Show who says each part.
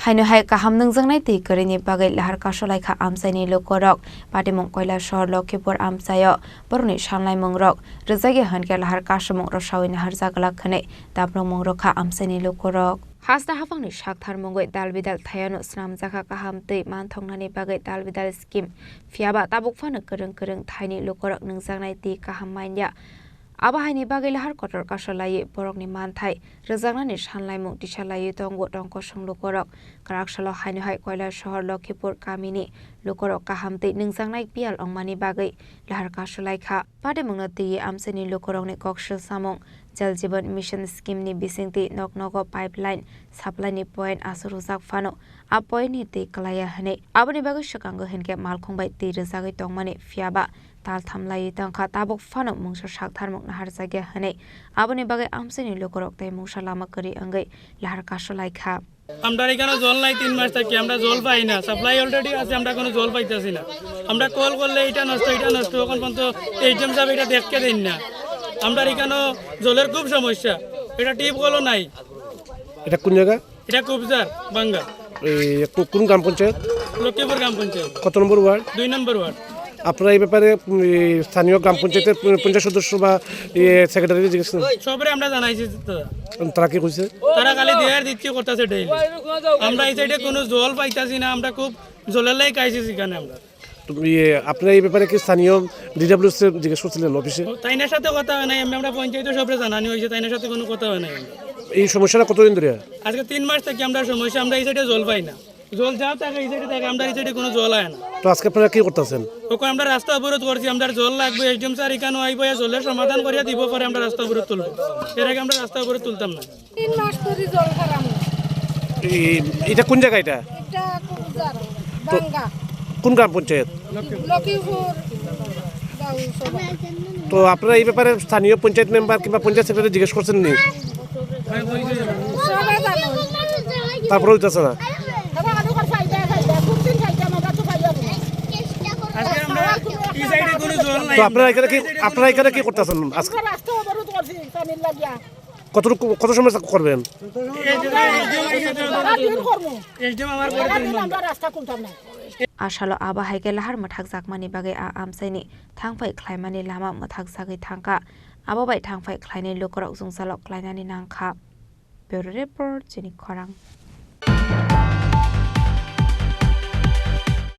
Speaker 1: Haino hai Kaham Nungjaknai ti Kwrwi Bagwi Lahar Kasulaikha Amchai ni Lukurok Patimung Koila Shahor Lukurok Amchaio Boroni Sanlaimung rok Rijagi Hanke Lahar Kasumung Rosawini Harjagalak Khane Dabrongmung Rokha Amchai ni Lukurok Hasta hafangni shakthar mungoi dalbidal thayano snamjaka kaham tei manthongnani bagwi dalbidal scheme fiaba tabukfano kwrwng thaini Lukurok Nungjaknai ti kaham mainya Abahaini bagwi lahar kotor kasolai borokni manthai rejaknani sanlaimung tisalai tongo tongkosung Lukurok karaksalo haino hai koila shahor Lukhipur kamini Lukurok kaham tei Nungjaknai pial ongmani bagwi lahar Kasulaikha patimungno ti Amchai ni Lukurokni koksil samung Jal Jeevan Mission Scheme ni bisingti noknogo pipeline supply ni point asurujak fano a point ni te kalaya hane aboni bagwi shakango henke malkhongbai ti rijagui tongmani fiaba tal thamlai tangkha tabuk fano mungsa saktharmuk nahar jagya hane aboni bagwi Amchai ni Lukurok tai mungsa lama kari angai lahar Kasulaikha
Speaker 2: আমরা এখানে জল নাই 3 মাস থেকে আমরা জল পাই না supply already আছে আমরা কোনো জল পাইতাছি না আমরা কল করলে এটা নষ্ট এখন পর্যন্ত এইচএম সাহেব এটা দেখকে দেন না আমরা এখানে জলের খুব সমস্যা এটা টিপ কলও নাই
Speaker 3: এটা কোন জায়গা
Speaker 2: এটা কুবজার বাঙ্গা
Speaker 3: এই কোন গ্রাম পঞ্চায়েত
Speaker 2: লক্ষ্মীপুর গ্রাম পঞ্চায়েত
Speaker 3: কত নম্বর ওয়ার্ড
Speaker 2: 2 নম্বর ওয়ার্ড
Speaker 3: আপনারা এই ব্যাপারে স্থানীয় গ্রাম পঞ্চায়েতের পঞ্চায়েত সদস্য বা সেক্রেটারি জিজ্ঞেস
Speaker 2: সবরে আমরা জানাইছি
Speaker 3: তারা কি কইছে
Speaker 2: তারা খালি দেয়ার দিচ্ছি করতেছে ডেইলি আমরা এই সাইডে কোনো জল পাইতাছি না আমরা খুব জলের লাই কাইছি এখানে আমরা
Speaker 3: আপনারা এই ব্যাপারে কি স্থানীয় ডিডব্লিউসি জিজ্ঞেস করছিলেন অফিসে
Speaker 2: তাইনার সাথে কথা হয় নাই আমরা পঞ্চায়েতের সবরে জানানি হয়েছে তাইনার সাথে কোনো কথা হয় নাই
Speaker 3: এই সমস্যাটা কতদিন ধরে
Speaker 2: আজকে 3 মাস থেকে আমরা সমস্যা আমরা এই সাইডে জল পাই না জল যাও থাকে এই সাইডে থাকে আমরা এই সাইডে কোনো জল আয় না
Speaker 3: তো আজকে আপনারা কি করতেছেন
Speaker 2: ওকে আমরা রাস্তা অবরোধ করছি আমরা জল লাগবে এসডিএম স্যার এখানে আইবো জলের সমাধান করিয়া দিব পরে আমরা রাস্তা অবরোধ তুলব এর আগে আমরা রাস্তা অবরোধ তুলতাম না
Speaker 4: 3 মাস ধরে জল খারাপ
Speaker 3: এটা কোন জায়গা এটা
Speaker 4: কুবজার বাঙ্গা
Speaker 3: কোন গ্রাম পঞ্চায়েত
Speaker 4: লক্ষ্মীপুর
Speaker 3: তো আপনারা এই ব্যাপারে স্থানীয় পঞ্চায়েত মেম্বার কিংবা পঞ্চায়েত সেক্রেটারি জিজ্ঞেস করছেন নি তারপরে হইতেছে না তো আপনারা এখানে কি করতেছেন আজকে কত সময় করবেন
Speaker 1: Asalo abahaike lahar mathak jakmani bagai a Amchai ni thangphai khlaimani lama mathak jagui thangka abobai thangphai khlainai Lukurok jungsalok khlainani nangkha Bureau Report Chini Khorang